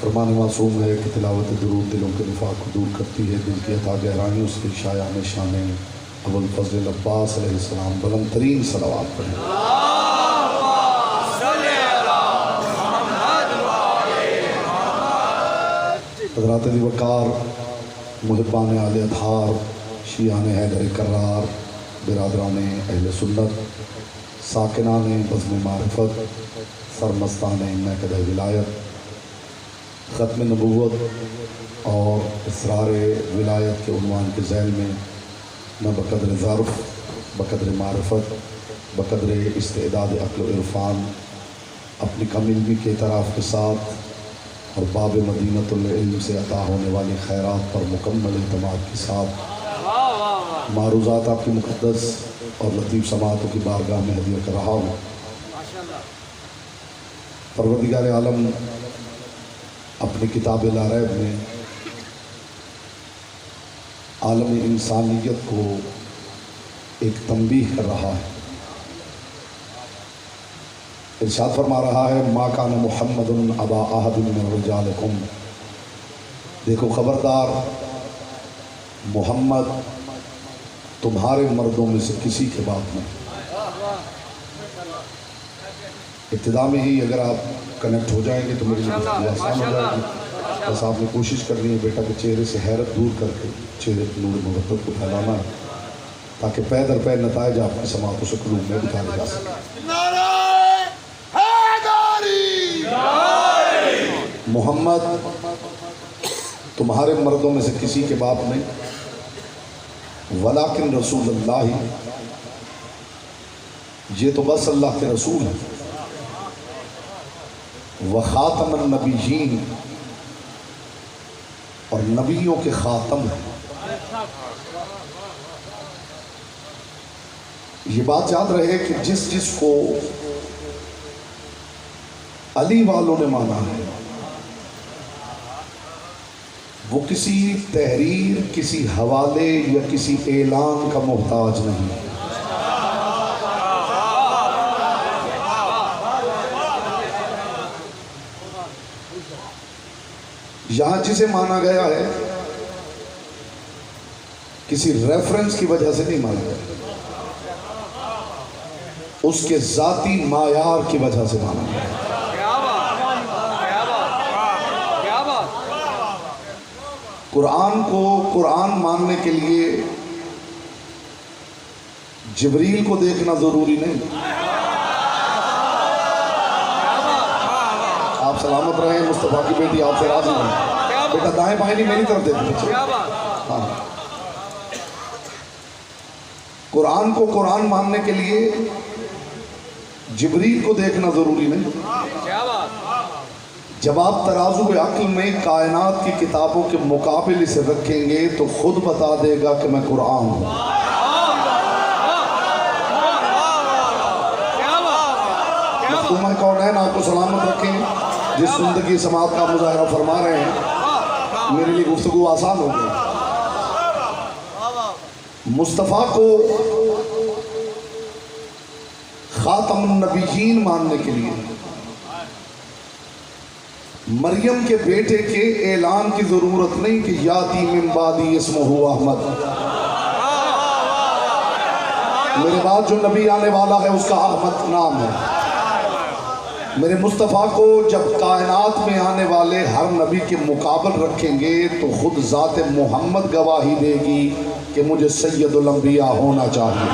फरमान मासूम है कि तिलावत दुरूद दिलों के निफाक को दूर करती है, दिल की अता गहराइयों से शायान शान अबुल फजल अब्बास अलैहिस्सलाम बुलंद तरीन सलावत पढ़ें। हज़रात वक़ार मुहिब्बान आले अतहार शियान हैदर करार बिरादरान अहले सुन्नत साकिनान बज़्म मारिफत सरमस्तान महकद विलायत ख़त्म नबूवत और इसरार विलायत के उन्वान के ज़ैल में न बक़द्र ज़र्फ़ बक़द्र मारिफत बक़द्र इस्तेदाद अक़्ल इरफ़ान अपनी कम इल्मी के इतराफ़ के साथ और बाब मदीनतुल इल्म से अता होने वाली खैरात पर मुकम्मल इत्मीनान के साथ मारूज़ात आपकी मुक़द्दस और लतीफ़ समातों की बारगाह में हदिया कर रहा हूँ। परवरदिगार आलम अपनी किताब ला रैब में आलम इंसानियत को एक तंबीह कर रहा है। इरशाद फरमा रहा है मा कान मुहम्मदुन अबा अहदिन मिन रिजालिकुम, देखो खबरदार मोहम्मद तुम्हारे मर्दों में से किसी के बाप नहीं। इब्तिदा में ही अगर आप कनेक्ट हो जाएंगे तो मेरे लिए आसान हो जाएगी। बस आपने कोशिश करनी है बेटा के चेहरे से हैरत दूर करके चेहरे पर नूर मोहब्बत को फैलाना है ताकि पै दर पै नताइज आपकी समातों से कुलूब में दिखाए जा सके। मोहम्मद तुम्हारे मर्दों में से किसी के बाप नहीं, वलाकिन रसूलुल्लाह, ये तो बस अल्लाह के रसूल है, व खातमन नबीयीन, और नबियों के खातम है। ये बात याद रहे कि जिस जिसको अली वालों ने माना है, वो किसी तहरीर, किसी हवाले या किसी ऐलान का मोहताज नहीं। यहां जिसे माना गया है किसी रेफरेंस की वजह से नहीं माना गया, उसके जाती मायार की वजह से माना गया। कुरान को कुरान मानने के लिए जिब्रील को देखना जरूरी नहीं। आप सलामत रहें, मुस्तफा की बेटी आपसे राजी नहीं। बेटा दाएं बाएं नहीं, मेरी तरफ देखो। हाँ, कुरान को कुरान मानने के लिए जिब्रील को देखना जरूरी नहीं। जब आप तराजू अक्ल में कायनात की किताबों के मुकाबले से रखेंगे तो खुद बता देगा कि मैं कुरान हूं। मखदूम कौनैन आपको सलामत रखें। जिस जिंदगी समाज का मुजाहरा फरमा रहे हैं, मेरे लिए गुफ्तगू आसान हो गई। मुस्तफ़ा को खातमुन नबीयीन मानने के लिए मरियम के बेटे के ऐलान की जरूरत नहीं कि याती मिन बादी इस्मुहु अहमद, मेरे बाद जो नबी आने वाला है उसका अहमद नाम है। मेरे मुस्तफ़ा को जब कायनात में आने वाले हर नबी के मुकाबल रखेंगे तो खुद ज़ात मोहम्मद गवाही देगी कि मुझे सैयदुल अंबिया होना चाहिए।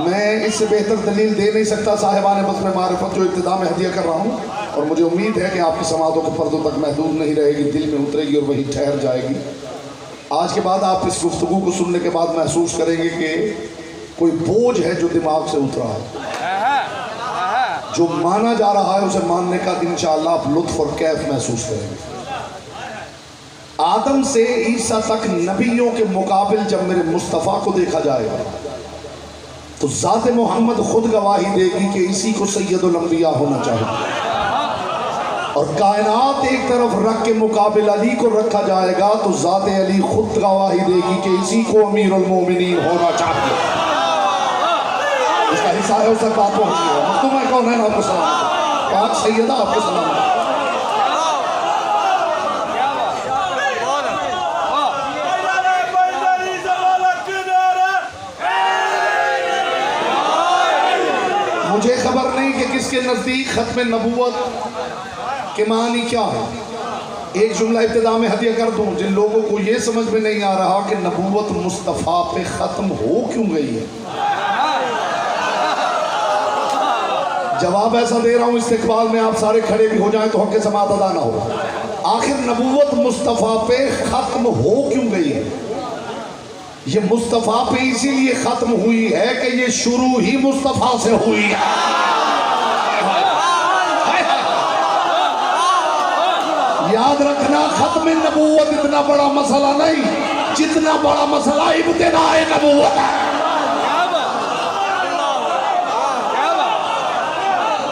मैं इससे बेहतर दलील दे नहीं सकता साहिबान बज़्म मारिफत जो इब्तिदा में हदिया कर रहा हूँ, और मुझे उम्मीद है कि आपकी समातों के पर्दों तक महदूद नहीं रहेगी, दिल में उतरेगी और वहीं ठहर जाएगी। आज के बाद आप इस गुफ्तगू को सुनने के बाद महसूस करेंगे कि कोई बोझ है जो दिमाग से उतरा है। जो माना जा रहा है उसे मानने का इंशाअल्लाह आप लुत्फ और कैफ महसूस करेंगे। आदम से ईसा तक नबियों के मुकाबिल जब मेरे मुस्तफ़ा को देखा जाएगा तो ज़ात मोहम्मद खुद गवाही देगी कि इसी को सैयदुल अंबिया होना चाहिए। और कायनात एक तरफ रख के मुकाबिल अली को रखा जाएगा तो ज़ात अली खुद गवाही देगी कि इसी को अमीरुल मोमिनीन होना चाहिए। इसका हिस्सा है, उस तक बात पहुंची है। मखदूम कौनैन आपको सलाम, पाक सैयदा आपको सलाम। मुझे खबर नहीं कि किसके नज़दीक खत्म नबूवत के मानी क्या है। एक जुमला इब्तिदा में हदिया कर दूं, जिन लोगों को ये समझ में नहीं आ रहा कि नबूवत मुस्तफ़ा पे ख़त्म हो क्यों गई है, जवाब ऐसा दे रहा हूँ इस्तिक़बाल में आप सारे खड़े भी हो जाएं तो हक़ समात अदा ना हो। आखिर नबूवत मुस्तफ़ा पे ख़त्म हो क्यों गई है? ये मुस्तफ़ा पे इसीलिए ख़त्म हुई है कि ये शुरू ही मुस्तफ़ा से हुई है। याद रखना, ख़त्म नबूवत इतना बड़ा मसला नहीं जितना बड़ा मसला इब्तिदाए नबूवत है।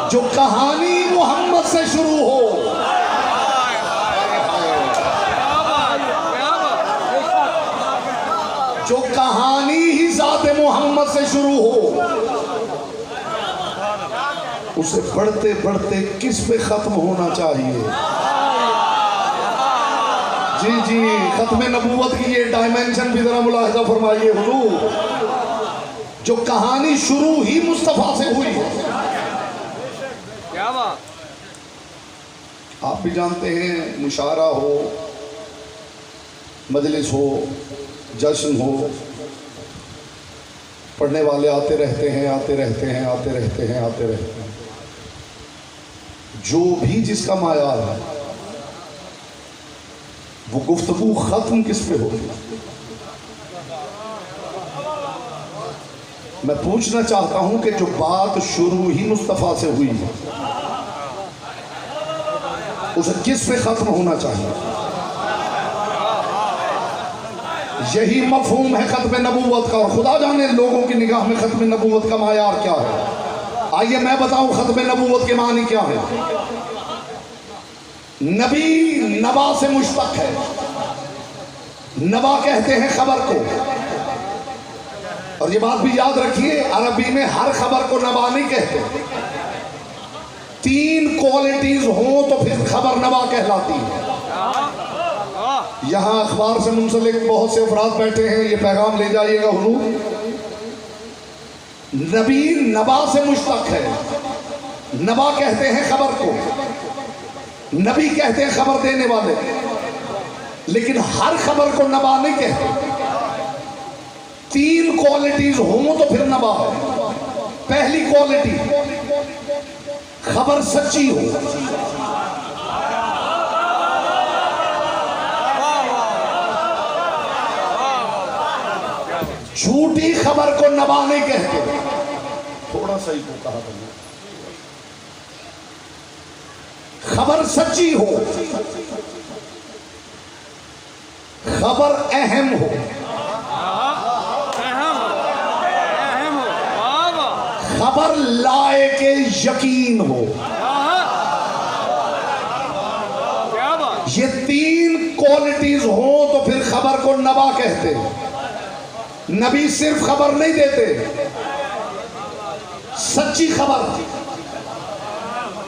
जो कहानी मोहम्मद से शुरू हो, जो कहानी ही ज़ात मोहम्मद से शुरू हो, उसे बढ़ते बढ़ते किस पे ख़त्म होना चाहिए? जी जी, ख़त्म नबूवत की ये डायमेंशन भी ज़रा मुलाहिज़ा फरमाइए हुजूर। जो कहानी शुरू ही मुस्तफ़ा से हुई है। क्या बात, आप भी जानते हैं, मुशारा हो, मजलिस हो, जश्न हो, पढ़ने वाले आते रहते हैं, आते रहते हैं, आते रहते हैं, आते रहते हैं। जो भी जिसका मायार है वो गुफ्तगू ख़त्म किस पे होगी? मैं पूछना चाहता हूं कि जो बात शुरू ही मुस्तफ़ा से हुई है उसे किस पे ख़त्म होना चाहिए? यही मफहूम है ख़त्म नबूवत का। और खुदा जाने लोगों की निगाह में ख़त्म नबूवत का मायार क्या है। आइए मैं बताऊं खत्म नबूवत के मानी क्या है। नबी नबा से मुश्तक है। नबा कहते हैं खबर को, और ये बात भी याद रखिए अरबी में हर खबर को नबा नहीं कहते। 3 क्वालिटीज हो तो फिर खबर नबा कहलाती है। यहां अखबार से मुंसलिक बहुत से अफराद बैठे हैं, ये पैगाम ले जाइएगा हुजूर। नबी नबा से मुश्तक है। नबा कहते हैं खबर को, नबी कहते हैं खबर देने वाले, लेकिन हर खबर को नबा नहीं कहते। 3 क्वालिटीज हो तो फिर नबा है। पहली क्वालिटी, खबर सच्ची हो। झूठी खबर को नबा नहीं कहते। थोड़ा सा ही को कहा था, खबर सच्ची हो, खबर अहम हो, खबर लायक यकीन हो। ये 3 क्वालिटीज हो तो फिर खबर को नबा कहते। नबी सिर्फ खबर नहीं देते, सच्ची खबर,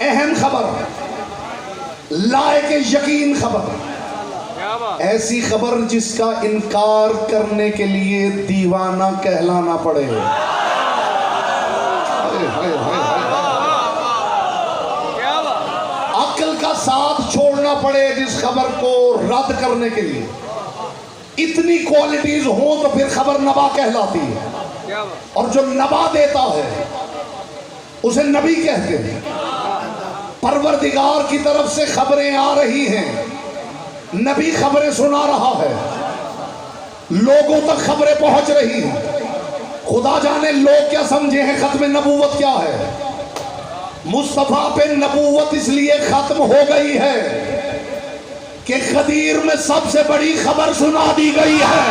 अहम खबर, लायक यकीन खबर, ऐसी खबर जिसका इनकार करने के लिए दीवाना कहलाना पड़े। अक्ल का साथ छोड़ना पड़े जिस खबर को रद्द करने के लिए। इतनी क्वालिटीज हो तो फिर खबर नबा कहलाती है। और जो नबा देता है उसे नबी कहते हैं। परवरदिगार की तरफ से खबरें आ रही हैं, नबी खबरें सुना रहा है, लोगों तक खबरें पहुंच रही हैं। खुदा जाने लोग क्या समझे हैं खत्म नबूवत क्या है। मुस्तफा पे नबूवत इसलिए खत्म हो गई है कि खदीर में सबसे बड़ी खबर सुना दी गई है।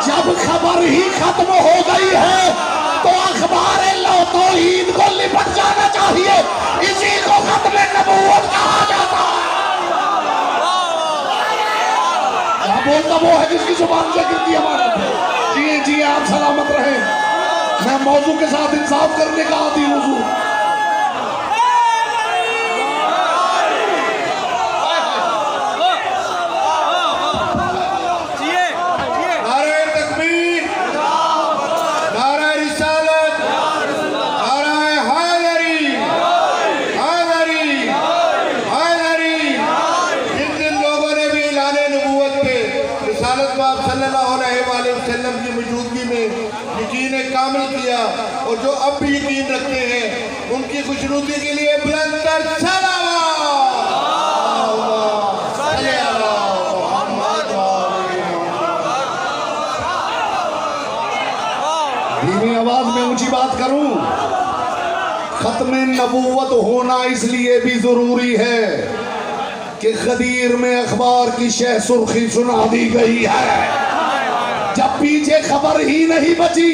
जब खबर ही खत्म हो गई है तो अखबार तौहीद को लिपट जाना चाहिए। इसी को खत्म नबूवत कहा जाता है। क्या बोलता वो है जिसकी जुबान से गिरती हमारे। जी जी आप सलामत रहें। मैं मौजू के साथ इंसाफ करने का आदी हूँ। और जो अब भी यकीन रखते हैं उनकी खुशनुदी के लिए बुलंद धीमी आवाज में ऊंची बात करूं। खत्म नबूवत होना इसलिए भी जरूरी है कि खदीर में अखबार की शह सुर्खी सुना दी गई है। जब पीछे खबर ही नहीं बची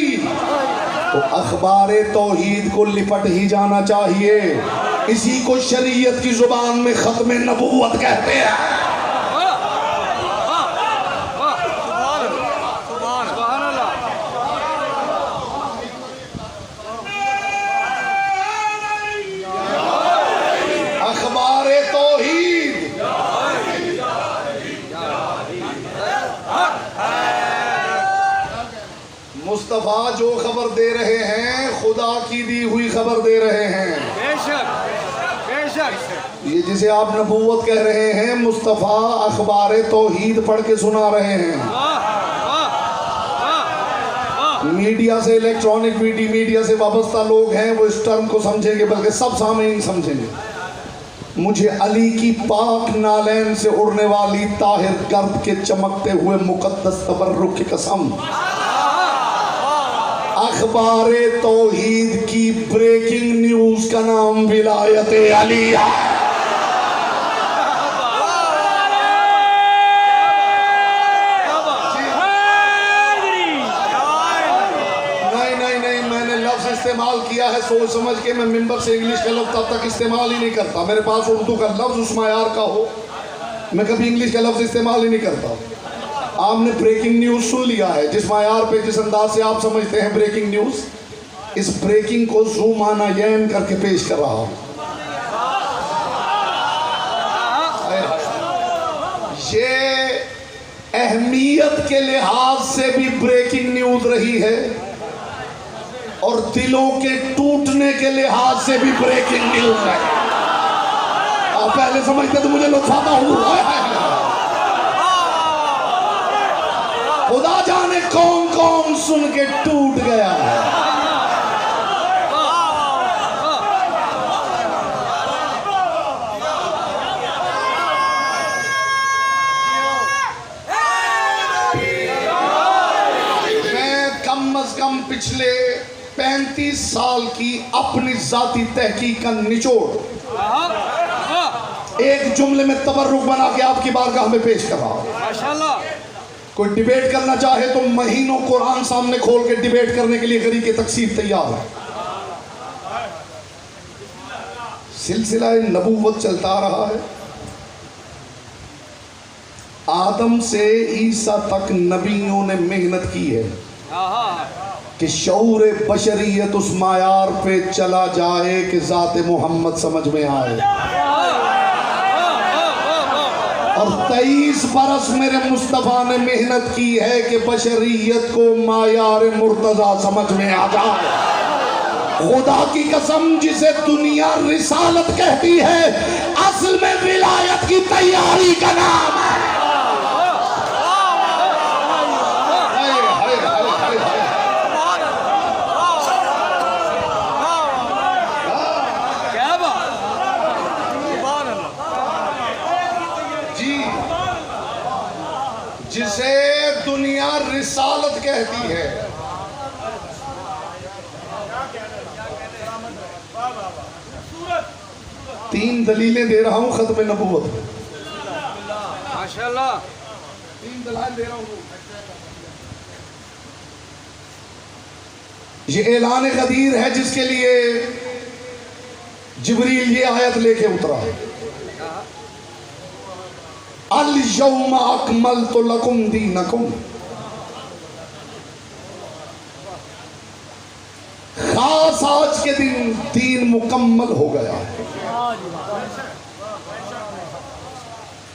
तो अखबारे तौहीद को लिपट ही जाना चाहिए। इसी को शरीयत की जुबान में खत्म नबूवत कहते हैं। अखबारे तौहीद मुस्तफा जो खबर दे रहे हैं खुदा की दी हुई खबर दे रहे हैं। बेशक बेशक। ये जिसे आप नबूवत कह रहे हैं मुस्तफा अखबार तौहीद पढ़ के सुना रहे हैं। मीडिया से इलेक्ट्रॉनिक मीडिया से वाबस्ता लोग हैं वो इस टर्म को समझेंगे, बल्कि सब सामईन समझेंगे। मुझे अली की पाक नालैन से उड़ने वाली ताहिर गर्द के चमकते हुए मुकद्दस तबर्रुक की कसम, अखबार तौहीद की ब्रेकिंग न्यूज का नाम विलायत अली है। इस्तेमाल किया है सोच समझ के। मैं मिंबर से इंग्लिश का लफ्ज़ तब तक इस्तेमाल ही नहीं करता मेरे पास उर्दू का लफ्ज़ उस मायार का हो, मैं कभी इंग्लिश का लफ्ज़ इस्तेमाल ही नहीं करता। आपने ब्रेकिंग न्यूज़ सुन लिया है, जिस मायार पे जिस अंदाज से आप समझते हैं ब्रेकिंग न्यूज़, इस ब्रेकिंग को ज़ूमाना यैन करके पेश कर रहा हूँ। ये अहमियत के लिहाज से भी ब्रेकिंग न्यूज़ रही है और दिलों के टूटने के लिहाज से भी ब्रेकिंग न्यूज़ है। आप पहले समझते तो मुझे लुत्फ आता हुआ, खुदा जाने कौन कौन सुन के टूट गया है। कम पिछले 35 साल की अपनी जाती तहकीक का निचोड़ एक जुमले में तबर्रुक बना के आपकी बारगाह में पेश कर रहा हूं। माशाअल्लाह। कोई डिबेट करना चाहे तो महीनों कुरान सामने खोल के डिबेट करने के लिए गरी के तकसीर तैयार है। सिलसिला नबूवत चलता रहा है, आदम से ईसा तक नबियों ने मेहनत की है कि शऊर बशरियत उस मायार पे चला जाए कि ज़ात मोहम्मद समझ में आए। और 23 बरस मेरे मुस्तफ़ा ने मेहनत की है कि बशरियत को मायार मुर्तज़ा समझ में आ जाए। खुदा की कसम, जिसे दुनिया रिसालत कहती है, असल में विलायत की तैयारी का नाम है। जिसे दुनिया रिसालत कहती है, तीन दलीलें दे रहा हूं खत्म नबूवत। माशाअल्लाह, 3 दलाइल दे रहा हूं। ये ऐलान गदीर है जिसके लिए जिब्रील ये आयत लेके उतरा, अल यौमा अकमलतु लकुम दीनकुम। खास आज के दिन दीन मुकम्मल हो गया है।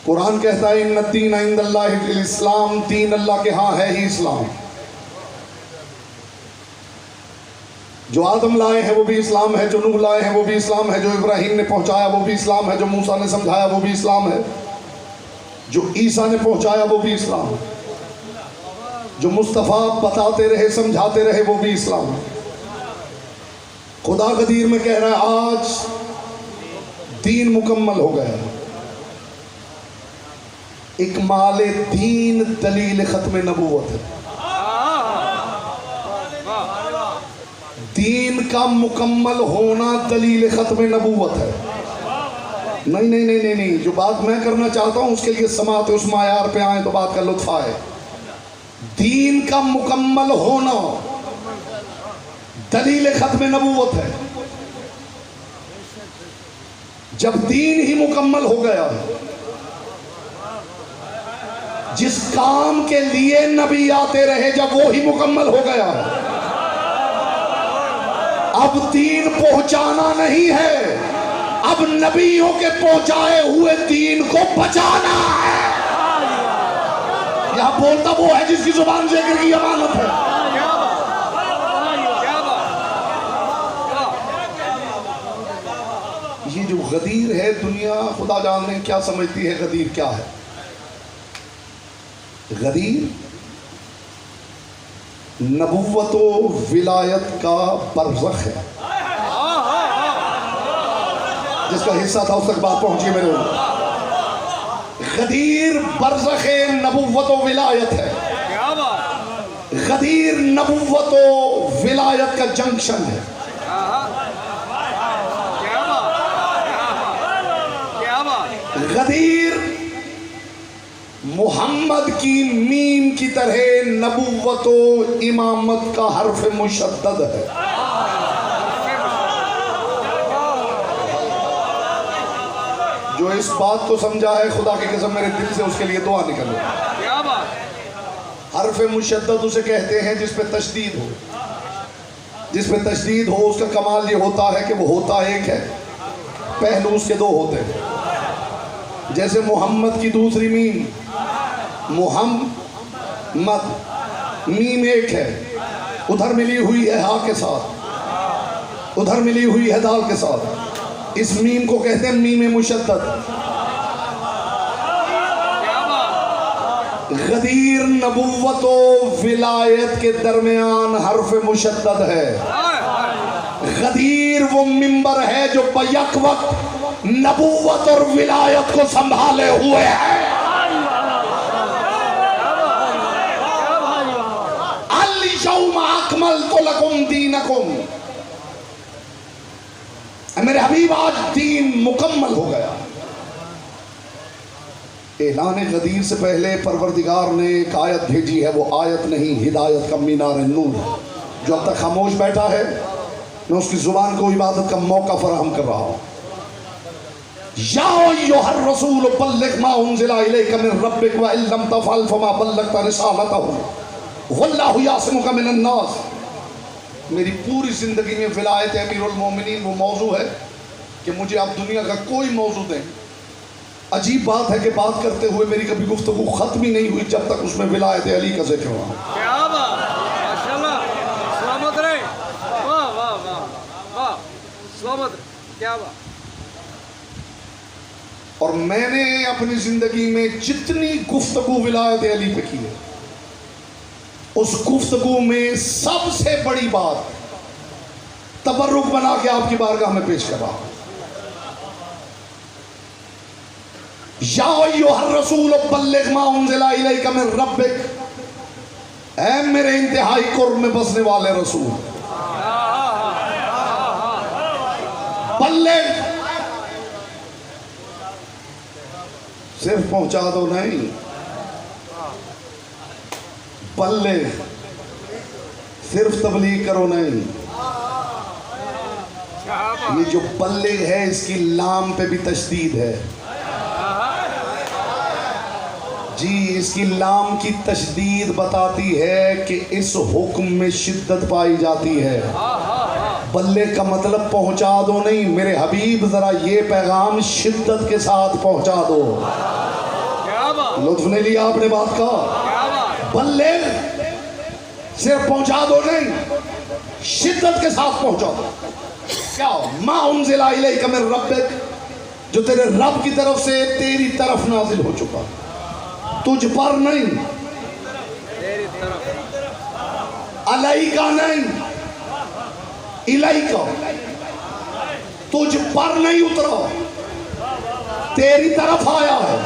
कुरान कहता है इन्ना दीन इंदल्लाहिल इस्लाम, दीन अल्लाह के हाँ है ही इस्लाम। जो आदम लाए हैं वो भी इस्लाम है, जो नूह लाए हैं वो भी इस्लाम है, जो इब्राहिम ने पहुंचाया वो भी इस्लाम है, जो मूसा ने समझाया वो भी इस्लाम है, जो ईसा ने पहुंचाया वो भी इस्लाम है, जो मुस्तफ़ा बताते रहे समझाते रहे वो भी इस्लाम है। खुदा गदीर में कह रहा है आज दीन मुकम्मल हो गया। इकमाल दीन दलील खत्म नबूवत है। दीन का मुकम्मल होना दलील खत्म नबूवत है। नहीं नहीं नहीं नहीं नहीं, जो बात मैं करना चाहता हूं उसके लिए समाते उस मायार पे आए तो बात का लुत्फ आए। दीन का मुकम्मल होना दलील खत्म नबूवत है। जब दीन ही मुकम्मल हो गया, जिस काम के लिए नबी आते रहे जब वो ही मुकम्मल हो गया, अब दीन पहुंचाना नहीं है, अब नबियों के पहुंचाए हुए दीन को बचाना है। यहां बोलता वो है जिसकी जुबान जिक्र की अमानत है। ये जो गदीर है, दुनिया खुदा जाने क्या समझती है गदीर क्या है। गदीर नबुव्वत व विलायत का बरज़ख है। जिसका हिस्सा था उस तक बात पहुंची मेरे ऊपर। गदीर बरज़ख नबुव्वत व विलायत है। गदीर नबुव्वत व विलायत का जंक्शन है। गदीर मोहम्मद की मीम की तरह नबुव्वत व इमामत का हर्फ मुशद्दद है। जो इस बात को समझा है खुदा की कसम मेरे दिल से उसके लिए दुआ निकले। क्या बात। हर्फ मुशद्दद उसे कहते हैं जिस पे तशदीद हो। जिस पे तशदीद हो उसका कमाल ये होता है कि वो होता एक है, पहलू उसके दो होते हैं। जैसे मोहम्मद की दूसरी मीम, मोहम्मद, मीम एक है, उधर मिली हुई है हा के साथ, उधर मिली हुई है दाल के साथ। इस मीम को कहते हैं मीम मुशद्दद। गदीर नबुव्वत व विलायत के दरमियान हर्फ मुशद्दद है। गदीर वो मिंबर है जो बैक वक्त नबुव्वत और विलायत को संभाले हुए है। अल-यौम अकमलतु लकुम दीनकुम, मेरे हबीब आज दीन मुकम्मल हो गया। ऐलान गदीर से पहले परवरदिगार ने एक आयत भेजी है। वो आयत नहीं, हिदायत का मीनार नूर। जो अब तक खामोश बैठा है मैं उसकी जुबान को इबादत का मौका फराहम कर रहा हूँ। या अय्युहर रसूल बल्लिग मा उन्ज़िला इलैका मिन रब्बिक व इन लम तफ़अल फमा बल्लगता रिसालतहु वल्लाहु यासिमुका मिनन नास। मेरी पूरी ज़िंदगी में विलायत अमीरुल मोमिनीन वो मौजू है कि मुझे आप दुनिया का कोई मौजू दें। अजीब बात है कि बात करते हुए मेरी कभी गुफ्तगू ख़त्म ही नहीं हुई जब तक उसमें विलायत अली का जिक्र हुआ। क्या बात, माशाल्लाह, सलामत रहे। वाह वाह वाह वाह, सलामत रहे, क्या बात। और मैंने अपनी ज़िंदगी में जितनी गुफ्तगू विलायत अली पे की है, उस गुफ्तगू में सबसे बड़ी बात तबर्रुक बना के आपकी बारगाह में पेश कर रहा हूं। या अय्युहर रसूल बल्लिग मा उन्ज़िला इलैका मिन रब्बिक, ऐ मेरे इंतहाई कुर्ब में बसने वाले रसूल, बल्लिग सिर्फ पहुंचा दो नहीं, बल्लिग सिर्फ तबलीग करो नहीं। ये जो बल्लिग है इसकी लाम पे भी तशदीद है जी। इसकी लाम की तशदीद बताती है कि इस हुक्म में शिद्दत पाई जाती है। बल्ले का मतलब पहुंचा दो नहीं, मेरे हबीब जरा ये पैगाम शिद्दत के साथ पहुंचा दो। लुत्फ ने लिया आपने बात का। बल्ले सिर्फ पहुंचा दो नहीं, शिद्दत के साथ पहुंचा दो। क्या मा उन्ज़िला इलैका मिन रब्बिक, जो तेरे रब की तरफ से तेरी तरफ नाजिल हो चुका, तुझ पर नहीं, तेरी तरफ, अलैका नहीं, इलैका, तुझ पर नहीं उतरा, तेरी तरफ आया है।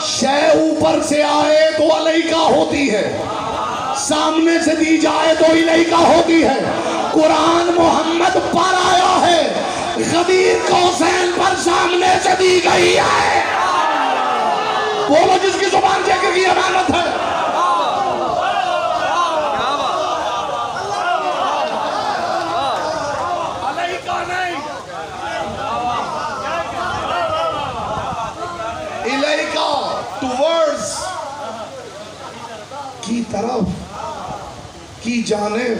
शय ऊपर से आए तो अलैका होती है, सामने से दी जाए तो इलैका होती है। कुरान मोहम्मद पर आया है, गदीर कौसैन पर सामने से दी गई है। बोलो जिसकी जुबान जिक्र की अमानत है। अलैका नहीं, इलैका, टुवर्ड्स, की तरफ, की जानिब।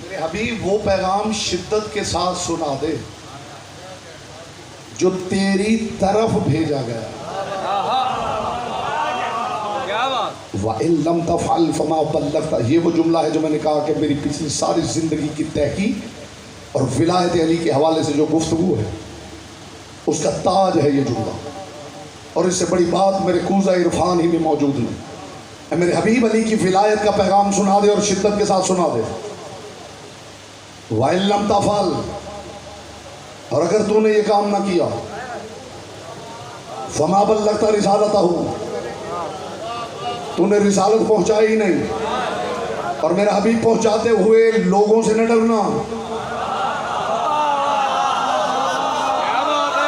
मेरे हबीब वो पैगाम शिद्दत के साथ सुना दे जो तेरी तरफ भेजा गया। व इन लम तफ़अल फमा बल्लगता, ये वो जुमला है जो मैंने कहा कि मेरी पिछली सारी ज़िंदगी की तहकीक और विलायत अली के हवाले से जो गुफ्तगू है उसका ताज है ये जुमला। और इससे बड़ी बात मेरे कूज़ा इरफान ही में मौजूद है। मेरे हबीब अली की विलायत का पैगाम सुना दे और शिद्दत के साथ सुना दे। व इन लम तफ़अल, और अगर तूने ये काम ना किया, फमा बल्लगता रिसालतहु, तूने रिसालत पहुंचाई ही नहीं। और मेरा हबीब पहुंचाते हुए लोगों से न डरना।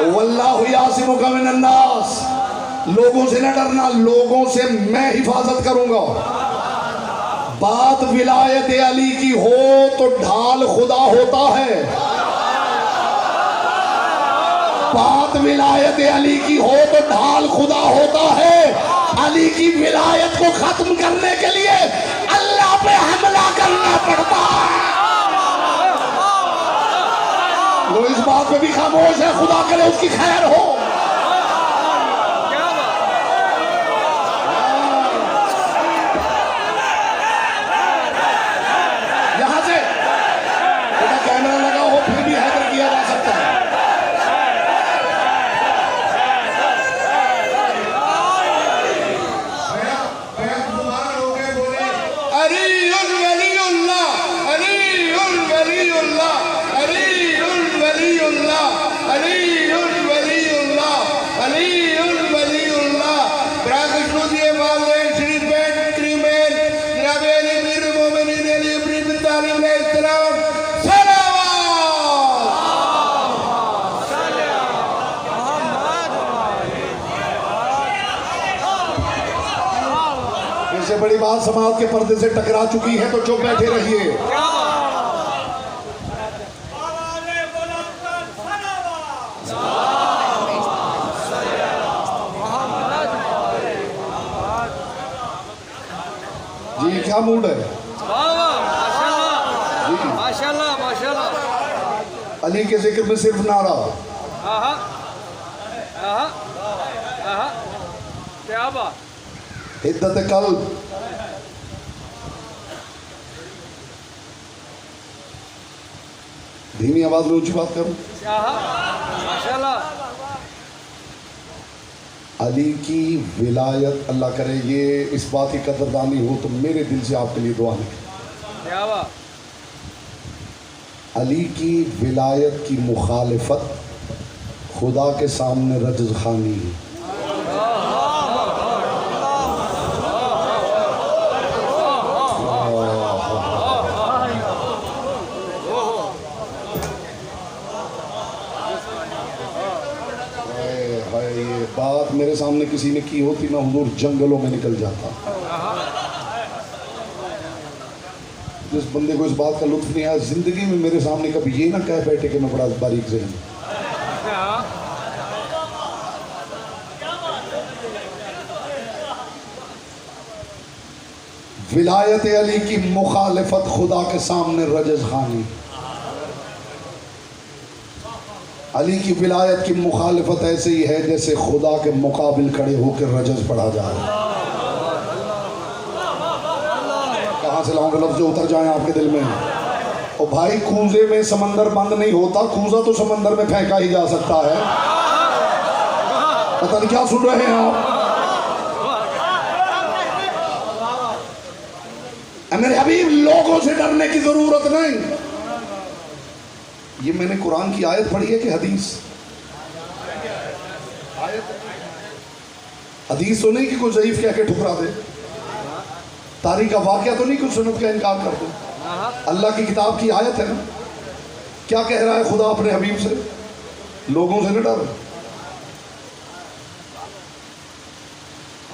वल्लाहु यासिमुका मिनन नास, लोगों से न डरना, लोगों से मैं हिफाजत करूंगा। बात विलायत अली की हो तो ढाल खुदा होता है। बात विलायत अली की हो तो ढाल खुदा होता है। अली की विलायत को खत्म करने के लिए अल्लाह पे हमला करना पड़ता है। वो इस बात पे भी खामोश है, खुदा करे उसकी खैर हो। यहां से बेटा कैमरा लगा हो फिर भी हैदर किया जा सकता है। अलीउल वलीउल्लाह, अलीउल वलीउल्लाह, अलीउल वलीउल्लाह, अलीउल वलीउल्लाह, अलीउल वलीउल्लाह। प्रागुष्णुदीय वालेन शरीफ बैठ क्रीमेन जनाब अली अमीर मोमिनीन अली इब्न अबी तालिब अलैहिस्सलाम सलावत। इससे बड़ी बात समाज के पर्दे से टकरा चुकी है तो चुप बैठे रहिए। जी क्या मूड है? वाह वाह, माशाल्लाह जी माशाल्लाह माशाल्लाह। अली के जिक्र में सिर्फ नारा, आहा आहा आहा, क्या बात। हिद्दत कल्ब, धीमी आवाज में ऊंची बात करूं। आहा माशाल्लाह। अली की विलायत अल्लाह करे ये इस बात की कदरदानी हो तो मेरे दिल से आपके लिए दुआ निकले। क्या बात। अली की विलायत की मुखालिफत खुदा के सामने रजज़ खानी है। ये बात मेरे सामने किसी ने की होती ना हुजूर जंगलों में निकल जाता। जिस बंदे को इस बात का लुत्फ नहीं आया जिंदगी में मेरे सामने कभी ये ना कह बैठे कि मैं बड़ा बारीक से हूं। विलायत अली की मुखालिफत खुदा के सामने रजज़ खानी। अली की विलायत की मुखालिफत ऐसे ही है जैसे खुदा के मुकाबिल खड़े होकर रजज़ पढ़ा जा रहा है। कहाँ से लाऊंगा लफ्ज़ जो उतर जाए आपके दिल में। ओ भाई कूजे में समंदर बंद नहीं होता, कूजा तो समंदर में फेंका ही जा सकता है। पता नहीं क्या सुन रहे हैं आप। मेरे हबीब लोगों से डरने की जरूरत नहीं। ये मैंने कुरान की आयत पढ़ी है कि हदीस? हदीस तो नहीं कि कोई ज़ईफ कह के ठुकरा दे, तारीख का वाक़या तो नहीं कुछ सुन्नत का इनकार कर दे। अल्लाह की किताब की आयत है ना। क्या कह रहा है खुदा अपने हबीब से? लोगों से न डर।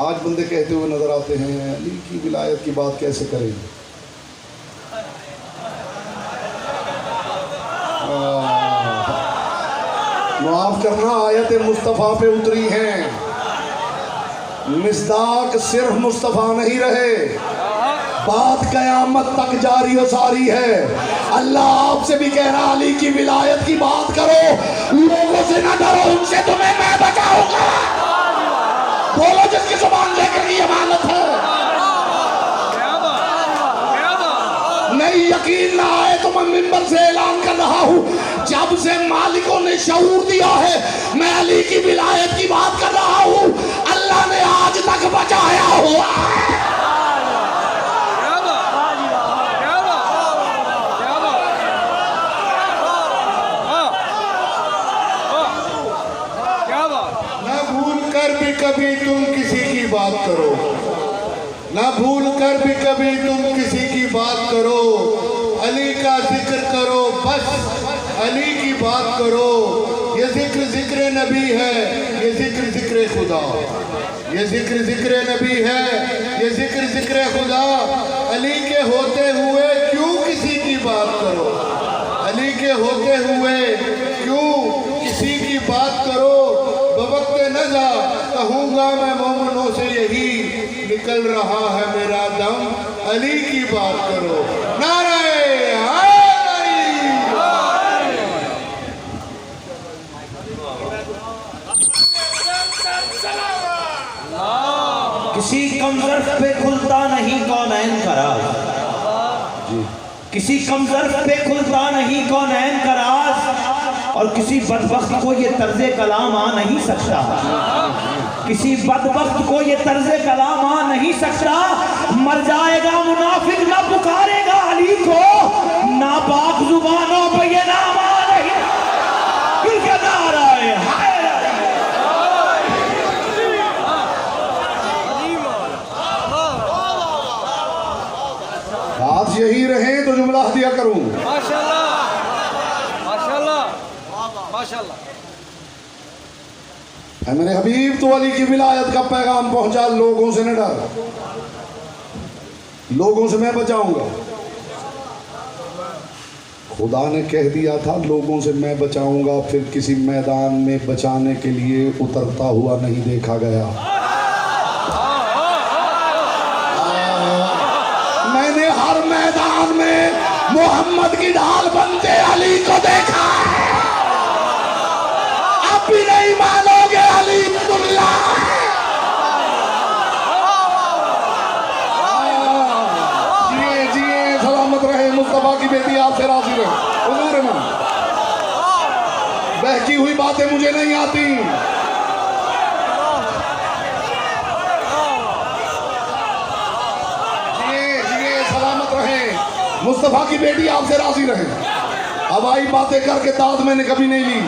आज बंदे कहते हुए नजर आते हैं अली की विलायत की बात कैसे करें। माफ करना, आयत मुस्तफ़ा पे उतरी हैं, मिस्दाक सिर्फ मुस्तफ़ा नहीं रहे, बात कयामत तक जारी व सारी है। अल्लाह आपसे भी कह रहा अली की विलायत की बात करो, लोगों से ना डरो, उनसे तुम्हें मैं बचाऊंगा। बोलो जिसकी जुबान लेकर की अमानत है। नहीं यकीन ना आए तो मैं मिंबर से ऐलान कर रहा हूँ, जब से मालिकों ने शऊर दिया है मैं अली की विलायत की बात कर रहा हूँ, अल्लाह ने आज तक बचाया हुआ है। ना भूल कर भी कभी तुम किसी की बात करो, ना भूल कर भी कभी तुम किसी की बात करो, अली का जिक्र करो, बस अली की बात करो। ये जिक्र जिक्र नबी है, ये जिक्र जिक्र खुदा, ये जिक्र जिक्र नबी है, ये जिक्र जिक्र खुदा। अली के होते हुए क्यों किसी की बात करो, अली के होते हुए क्यों किसी की बात करो। कहूँगा मैं मोमिनों से यही, निकल रहा है मेरा दम, अली की बात करो। नारे किसी कमजर्फ पे खुलता नहीं कौनैन का राज, किसी कमजर्फ पे खुलता नहीं कौनैन का राज, और किसी बदबख्त को ये तर्ज़े कलाम आ नहीं सकता, किसी बदबख्त को ये तर्ज़े कलाम आ नहीं सकता। मर जाएगा मुनाफिक ना पुकारेगा अली को, नापाक जुबानों पे ये नाम आ नहीं, क्योंकि नारा है आज यही रहे तो जुमला हदिया करूं। माशाल्लाह, माशाल्लाह, माशाल्लाह। है मेरे हबीब तो अली की विलायत का पैगाम पहुंचा, लोगों से न डर, लोगों से मैं बचाऊंगा। खुदा ने कह दिया था लोगों से मैं बचाऊंगा, फिर किसी मैदान में बचाने के लिए उतरता हुआ नहीं देखा गया। मैंने हर मैदान में मोहम्मद की ढाल बनते अली को देखा है। अब भी नहीं मानोगे अली अब्दुल्ला। जिए जिए सलामत रहे, मुस्तफा की बेटी आपसे राजी रहे। हुजूर में बहकी हुई बातें मुझे नहीं आती। मुस्तफा की बेटी आपसे राजी रहे। हवाई बातें करके दाद मैंने कभी नहीं ली,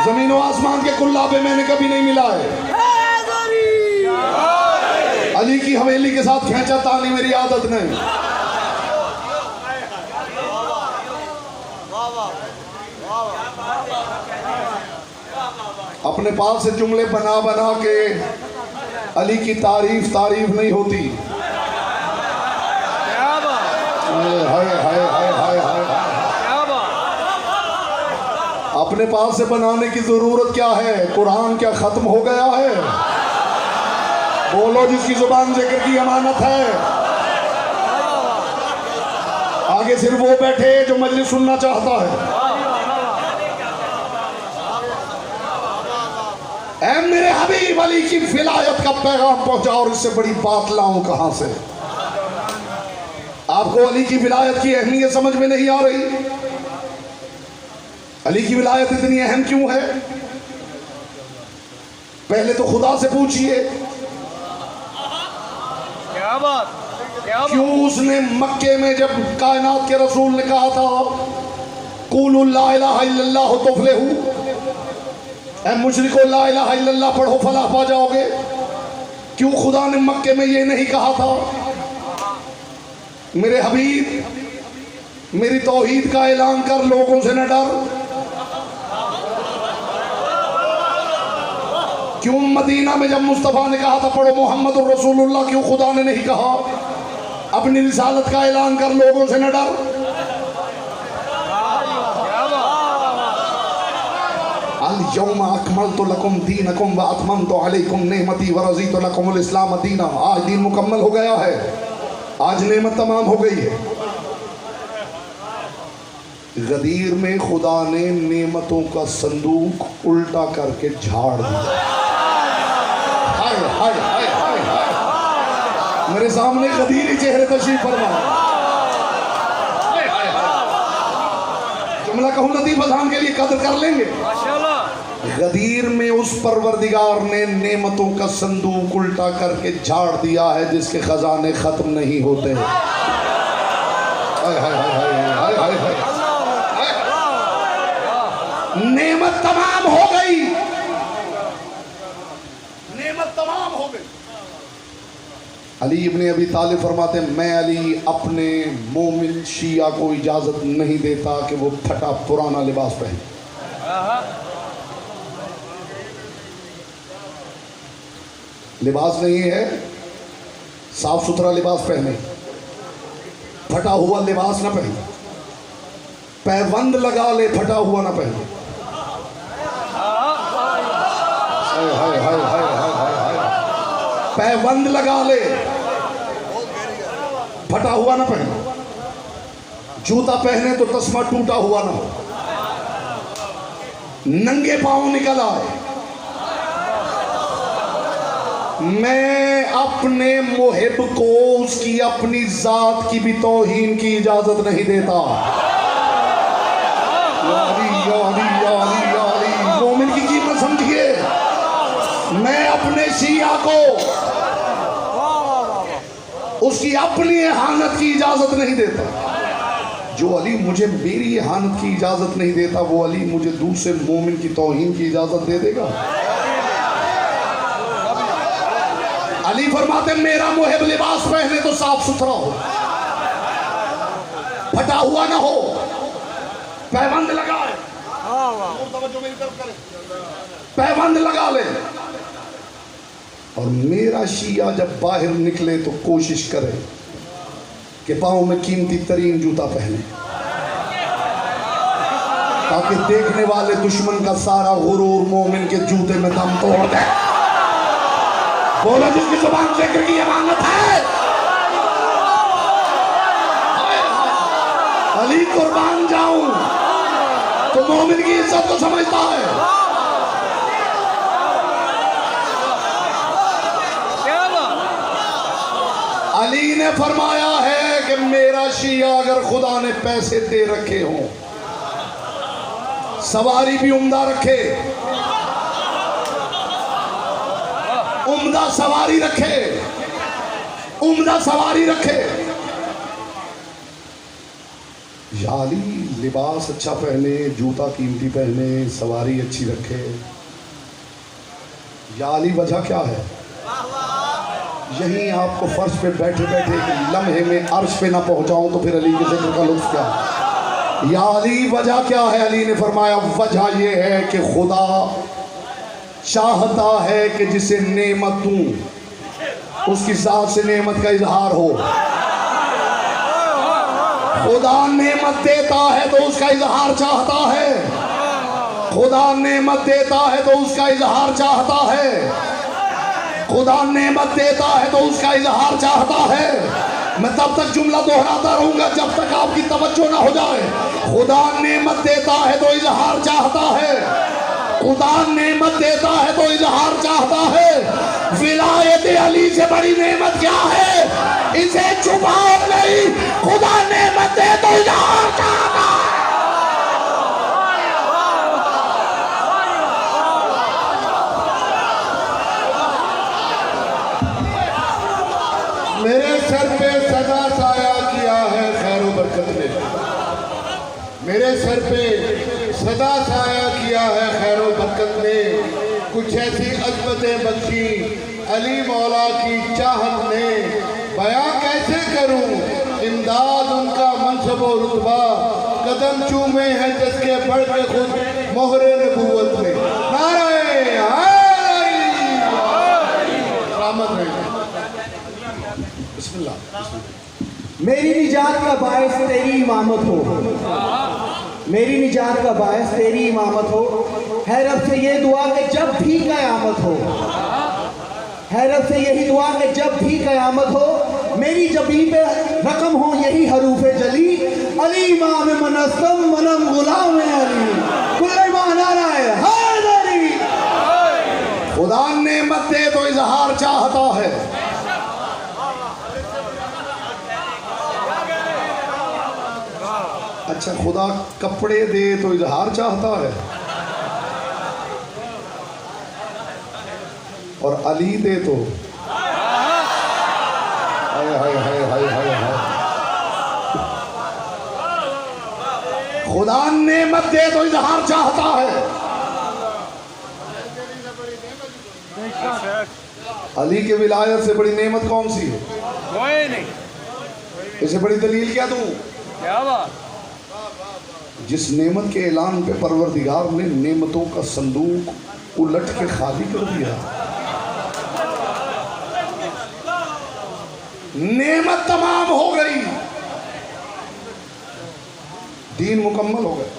जमीन और आसमान के कुल्लाबे मैंने कभी नहीं मिला है। अली की हवेली के साथ खींचा तानी मेरी आदत नहीं। अपने पास से जुमले बना बना के अली की तारीफ नहीं होती। हाय हाय हाय हाय हाय अपने पास से बनाने की जरूरत क्या है? कुरान क्या खत्म हो गया है? बोलो जिसकी जुबान जिक्र की अमानत है। आगे सिर्फ वो बैठे जो मजलिस सुनना चाहता है। ऐ मेरे हबीब अली की विलायत का पैगाम पहुंचा, और इससे बड़ी बात लाऊं कहां से? आपको अली की विलायत की अहमियत समझ में नहीं आ रही? अली की विलायत इतनी अहम क्यों है? पहले तो खुदा से पूछिए क्या बात, क्या बात। क्यों उसने मक्के में जब कायनात के रसूल ने कहा था कुलू ला इलाहा इल्लल्लाह तुफ्लिहू, ऐ मुशरिको ला इलाहा इल्लल्लाह पढ़ो फलाह पा जाओगे, क्यों खुदा ने मक्के में ये नहीं कहा था मेरे हबीब मेरी तौहीद का ऐलान कर, लोगों से न डर? क्यों मदीना में जब मुस्तफ़ा ने कहा था पढ़ो मोहम्मद रसूलुल्लाह, क्यों खुदा ने नहीं कहा अपनी रिसालत का ऐलान कर, लोगों से न डर? अल यौमा अकमलतु लकुम दीनकुम व अतममतु अलैकुम निअमती व रज़ीतु लकुमुल इस्लाम दीना। आज दीन मुकम्मल हो गया है, आज नेमत तमाम हो गई है। गदीर में खुदा ने नेमतों का संदूक उल्टा करके झाड़ दिया। हाय हाय हाय हाय हाय, मेरे सामने गदीरी चेहरे तशरीफ फरमा। जुमला कहूं लतीफ अज़ान के लिए कदर कर लेंगे। गदीर में उस परवरदिगार ने नेमतों का संदूक उल्टा करके झाड़ दिया है जिसके खजाने खत्म नहीं होते। हाय हाय हाय हाय हाय हाय, नेमत तमाम हो गई, नेमत तमाम हो गई। अली इब्ने अबी तालिब फरमाते मैं अली अपने मोमिन शिया को इजाजत नहीं देता कि वो फटा पुराना लिबास पहने। लिबास नहीं है, साफ सुथरा लिबास पहने, फटा हुआ लिबास ना पहने, पैबंद लगा ले फटा हुआ ना पहने। हाय हाय हाय हाय हाय हाय। पैबंद लगा ले, फटा हुआ ना पहने, जूता पहने तो तस्मा टूटा हुआ ना हो, नंगे पांव निकल आए। मैं अपने मुहिब को उसकी अपनी जात की भी तौहीन की इजाजत नहीं देता। यारी यारी यारी यारी, मोमिन की कीमत समझिए। मैं अपने शिया को उसकी अपनी एहानत की इजाजत नहीं देता। जो अली मुझे मेरी एहानत की इजाजत नहीं देता, वो अली मुझे दूसरे मोमिन की तौहीन की इजाजत दे देगा? अली फरमाते मेरा मुहिब लिबास पहने तो साफ सुथरा हो, फटा हुआ ना हो, पैबंद लगाए, पैबंद लगा ले। और मेरा शिया जब बाहर निकले तो कोशिश करे कि पाँव में कीमती तरीन जूता पहने, ताकि देखने वाले दुश्मन का सारा गुरूर मोमिन के जूते में दम तोड़ दे। बोलो जिसकी जुबान जिक्र की अमानत है। अली कुर्बान जाऊं तो मोमिन की इज्जत को समझता है। अली ने फरमाया है कि मेरा शिया अगर खुदा ने पैसे दे रखे हों, सवारी भी उम्दा रखे, उम्दा सवारी रखे, उम्दा सवारी रखे, याली लिबास अच्छा पहने, जूता कीमती पहने, सवारी अच्छी रखे, याली वजह क्या है? यहीं आपको फर्श पे बैठे बैठे एक लम्हे में अर्श पे ना पहुंचाऊं तो फिर अली के जिक्र का लुत्फ क्या? या अली वजह क्या है? अली ने फरमाया वजह यह है कि खुदा चाहता है कि जिसे नेमत दूं उसकी जात से नेमत का इजहार हो। खुदा नेमत देता है तो उसका इजहार चाहता है, खुदा नेमत देता है तो उसका इजहार चाहता है, खुदा नेमत देता है तो उसका इजहार चाहता है। मैं तब तक जुमला दोहराता रहूंगा जब तक आपकी तवज्जो ना हो जाए। खुदा नेमत देता है तो इजहार चाहता है, खुदा नेमत देता है तो इजहार चाहता है। विलायत अली से बड़ी नेमत क्या है? इसे छुपाओ नहीं, खुदा नेमत दे तो इजहार चाहता है। मेरे सर पे सदा साया किया है खैर बरकत ने, मेरे सर पे सदा साया किया है खैर बरकत ने। कुछ ऐसी अजमतें बख्शी अली मौला की चाहत ने, बयां कैसे करूं इमदाद उनका मनसब और रुतबा, कदम चूमे हैं जिसके बढ़ के खुद मोहरे नबूवत में। नारे रहमत है। मेरी निजात का बायस तेरी इमामत हो, मेरी निजात का बायस तेरी इमामत हो। है रब से ये दुआ कि जब भी क़यामत हो, है रब से यही दुआ कि जब भी क़यामत हो मेरी जबी पे रकम हो यही हरूफे जली। अली इमाम मनस्तम मनम गुलाम अली, कुल माना है हैदरी। खुदा नेमत दे तो इजहार चाहता है, अच्छा खुदा कपड़े दे तो इजहार चाहता है, और अली दे तो हाय हाय हाय हाय हाय हाय। खुदा नेमत दे तो इजहार चाहता है। अली के विलायत से बड़ी नेमत कौन सी है? कोई नहीं। इससे बड़ी दलील क्या दूं? क्या बात? जिस नेमत के ऐलान पे परवरदिगार ने नेमतों का संदूक उलट के खाली कर दिया। नेमत तमाम हो गई, दीन मुकम्मल हो गया।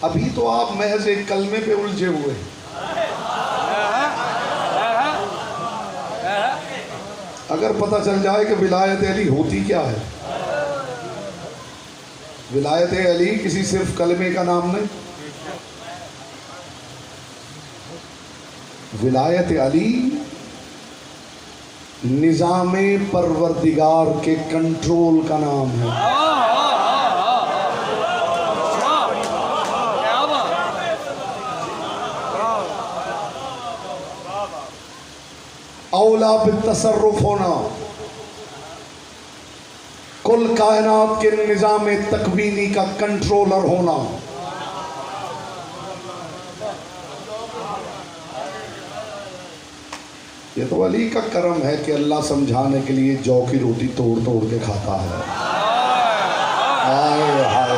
अभी तो आप महज एक कलमे पे उलझे हुए हैं। अगर पता चल जाए कि विलायत अली होती क्या है। विलायत अली किसी सिर्फ कलमे का नाम नहीं। विलायत अली निज़ामे परवरदिगार के कंट्रोल का नाम है। क्या बात। औला बितसर्रुफ होना, कुल कायनात के निज़ाम तकवीनी का कंट्रोलर होना। ये तो अली का करम है कि अल्लाह समझाने के लिए जौ की रोटी तोड़ तोड़ के खाता है। हाय हाय।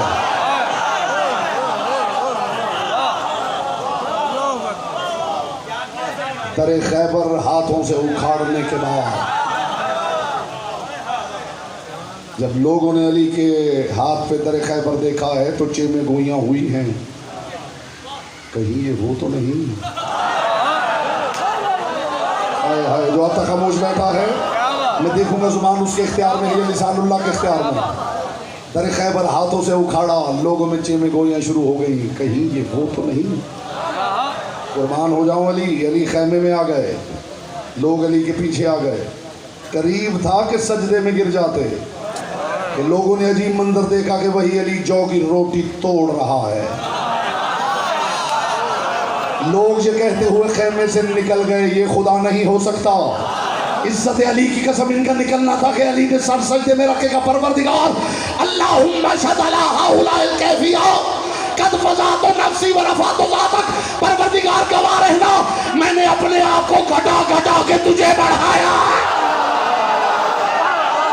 दरे खैबर हाथों से उखाड़ने के बाद जब लोगों ने अली के हाथ पे दरे खैबर देखा है तो चेमे गोइयां हुई हैं, कहीं ये वो तो नहीं। हाय हाय। जो अब तक खामोश बैठा है, मैं देखूंगा जुबान उसके इख्तियार में है, लिसानुल्लाह के इख्तियार में। दरे खैबर हाथों से उखाड़ा, लोगों में चेमे गोइयां शुरू हो गई, कहीं ये वो तो नहीं। कुर्बान हो जाऊं अली। अली खैमे में आ गए, लोग अली के पीछे आ गए। करीब था कि सजदे में गिर जाते कि लोगों ने अजीब मंजर देखा कि वही अली जौ की रोटी तोड़ रहा है। लोग ये कहते हुए खैमे से निकल गए, ये खुदा नहीं हो सकता। इज्जत अली की कसम इनका निकलना था कि अली ने सर सजदे में रखेगा, परवरदिगार अल्लाहुम्मा शद अला हाउलाइल कैफिया कद फज़ातु नफ्सी व रफ़अतु ज़ातक। परवरदिगार गवाह रहना, मैंने अपने आप को घटा घटा के तुझे बढ़ाया।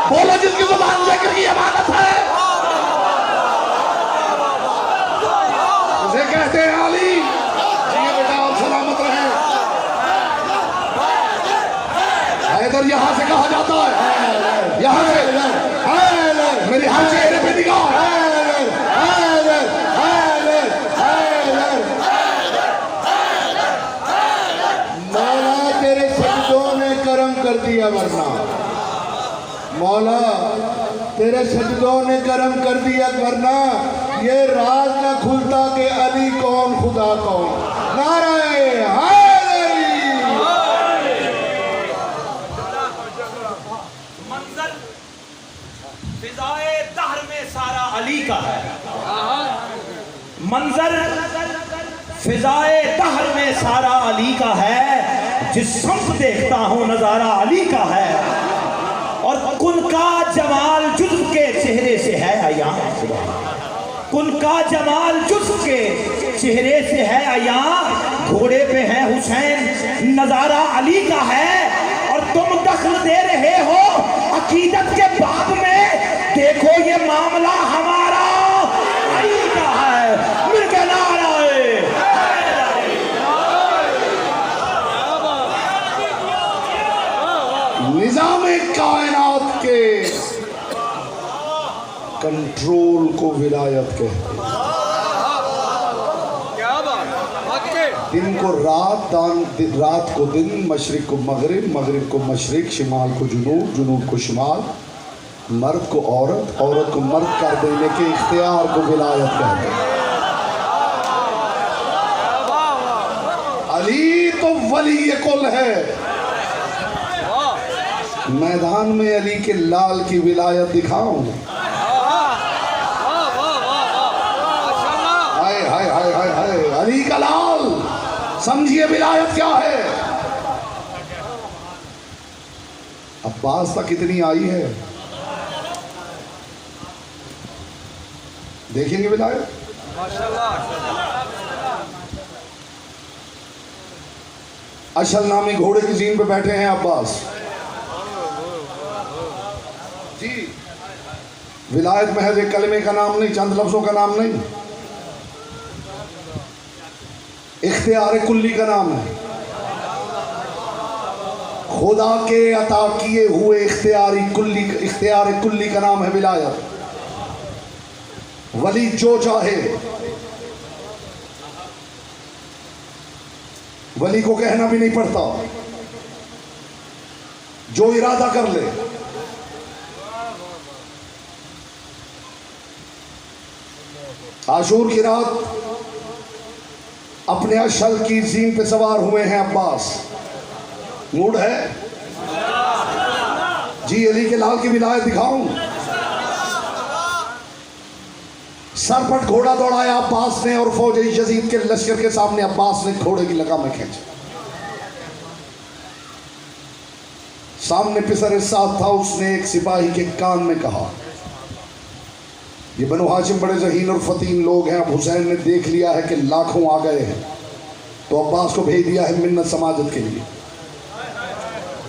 बोलो जिसकी ज़ुबान ज़िक्र की इबादत है, उसे कहते हैं अली। जी बेटा आप सलामत रहे। हैदर यहाँ से कहा जाता है, यहाँ से मेरे हर चेहरे पे निगाह। मौला तेरे सजदों ने करम कर दिया, वरना मौला तेरे सजदों ने करम कर दिया, वरना ये राज ना खुलता कि अली कौन खुदा कौन। नाराए हैदरी। मंजर फिजाए दहर में सारा अली का है। मंजर फिजाए दहर में सारा अली का है। जिस संप देखता हूँ नजारा अली का है। और कुन का जमाल जुज़्व के चेहरे से है अयां। कुन का जमाल जुज़्व के चेहरे से है अयां। घोड़े पे है हुसैन, नजारा अली का है। और तुम दखल दे रहे हो अकीदत के बाब में, देखो ये मामला हमारा अली का है। मिलके नाराए निज़ामे कायनात के कंट्रोल को विलायत कहते हैं। क्या बात। वाकई दिन को रात, रात को दिन, मशरिक को मगरिब, मगरिब को मशरिक, शिमाल को जुनूब, जुनूब को शिमाल, मर्द को औरत, औरत को मर्द कर देने के इख्तियार को विलायत कहते हैं। अली तो वली कुल है। मैदान में अली के लाल की विलायत दिखाऊं। हाय हाय हाय हाय हाय। अली का लाल, समझिए विलायत क्या है। अब्बास तक कितनी आई है, देखेंगे विलायत। अशल नामी घोड़े की जीन पे बैठे हैं अब्बास जी। विलायत महज एक कलमे का नाम नहीं, चंद लफ्जों का नाम नहीं, इख्तियार कुल्ली का नाम है। खुदा के अता किए हुए इख्तियार कुल्ली का नाम है विलायत। वली जो चाहे, वली को कहना भी नहीं पड़ता, जो इरादा कर ले। आशूर की रात अपने अशल की जीन पे सवार हुए हैं अब्बास। मूड है जी अली के लाल की विलायत दिखाऊं। सर पर घोड़ा दौड़ाया अब्बास ने और फौज यजीद के लश्कर के सामने अब्बास ने घोड़े की लगामें खींची। सामने पिसर साथ था, उसने एक सिपाही के कान में कहा, ये बनु हाशिम बड़े ज़हीन और फतीन लोग हैं। अब हुसैन ने देख लिया है कि लाखों आ गए हैं, तो अब्बास को भेज दिया है मिन्नत समाजत के लिए।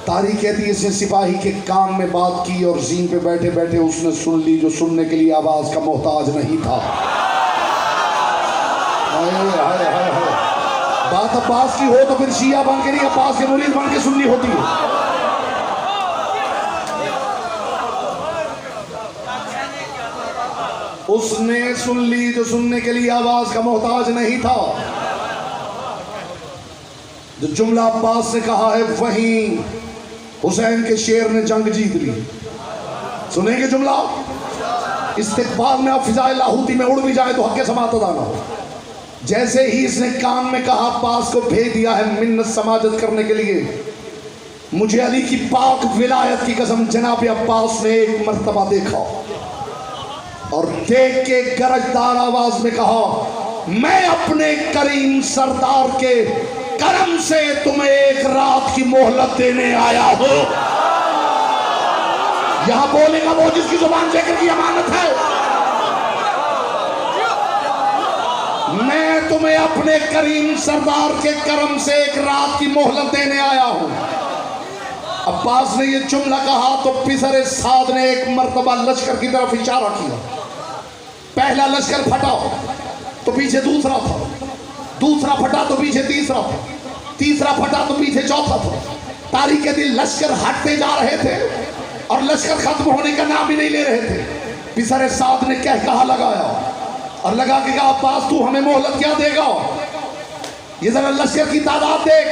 तारीख कहती है इसने सिपाही के कान में बात की और जीन पे बैठे बैठे उसने सुन ली, जो सुनने के लिए आवाज का मोहताज नहीं था। हाय हाय हाय हाय। बात अब्बास की हो तो फिर शिया बन के नहीं, अब्बास के मुरीद बन के सुननी होती है। उसने सुन ली जो सुनने के लिए आवाज का मोहताज नहीं था। जो जुमला अब्बास ने कहा है वहीं हुसैन के शेर ने जंग जीत ली। सुनेंगे जुमला? इस्तिकबाल में आप फिजाए लाहूती में उड़ भी जाए तो हक समात अदा ना हो। जैसे ही इसने कान में कहा अब्बास को भेज दिया है मिन्नत समाजत करने के लिए। मुझे अली की पाक विलायत की कसम, जनाब अब्बास ने एक मर्तबा देखा और देख के गरजदार आवाज में कहा, मैं अपने करीम सरदार के करम से तुम्हें एक रात की मोहलत देने आया हूं। यहां बोलेगा वो जिसकी जुबान जिक्र की अमानत है। मैं तुम्हें अपने करीम सरदार के करम से एक रात की मोहलत देने आया हूं। अब्बास ने यह जुमला कहा तो पिसर साद ने एक मर्तबा लश्कर की तरफ इशारा किया। पहला लश्कर फटा तो पीछे दूसरा था, दूसरा फटा तो पीछे तीसरा था, तीसरा फटा तो पीछे चौथा था। तारीख के दिन लश्कर हटते जा रहे थे और लश्कर खत्म होने का नाम ही नहीं ले रहे थे। पिसर साद ने कहा लगाया और लगा के कहा, अब्बास तू हमें मोहलत क्या देगा? ये जरा लश्कर की तादाद देख,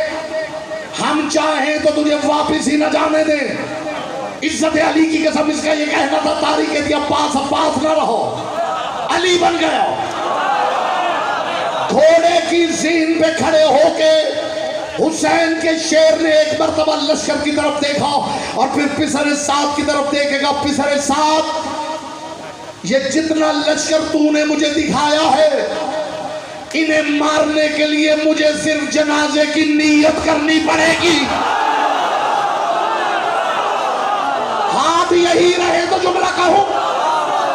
हम चाहें तो तुझे वापिस ही न जाने दे। इज्जत अली की कसम, इसका ये कहना था तारीख के दिन अब्बास अब्बास न रहो, अली बन गया। घोड़े की जीन पे खड़े होके हुसैन के शेर ने एक मर्तबा लश्कर की तरफ देखा और फिर पिसर साद की तरफ देखेगा। पिसर साद, ये जितना लश्कर तूने मुझे दिखाया है, इन्हें मारने के लिए मुझे सिर्फ जनाजे की नीयत करनी पड़ेगी। हाथ यही रहे तो जुमला कहूं,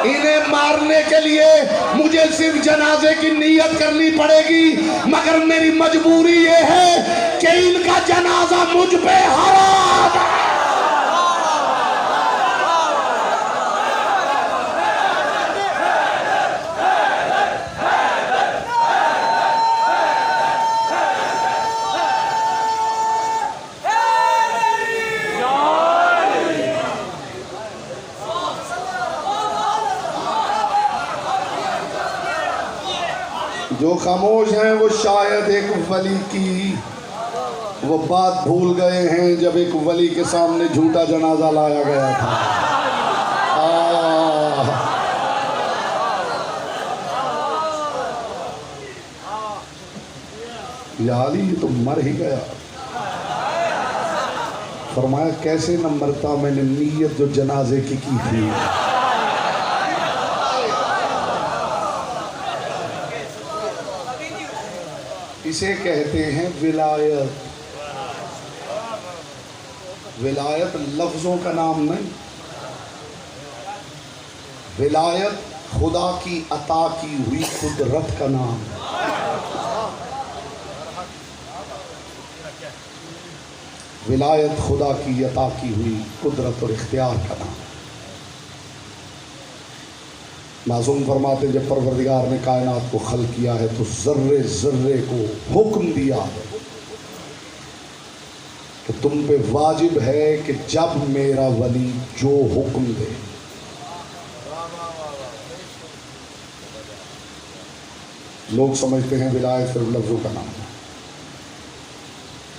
इन्हें मारने के लिए मुझे सिर्फ जनाजे की नीयत करनी पड़ेगी, मगर मेरी मजबूरी ये है कि इनका जनाजा मुझ पे हराम है। जो खामोश हैं वो शायद एक वली की वो बात भूल गए हैं जब एक वली के सामने झूठा जनाजा लाया गया था। या अली ये तो मर ही गया। फरमाया कैसे न मरता, मैंने नीयत जो जनाजे की थी। इसे कहते हैं विलायत। विलायत लफ्जों का नाम नहीं, विलायत खुदा की अता की हुई कुदरत का नाम। विलायत खुदा की अता की हुई कुदरत और इख्तियार का नाम। मासूम फरमाते जब परवरदिगार ने कायनात को खल किया है तो जर्रे जर्रे को हुक्म दिया है कि तुम पे वाजिब है कि जब मेरा वली जो हुक्म दे। लोग समझते हैं विलायत सिर्फ लफ्जों का नाम है,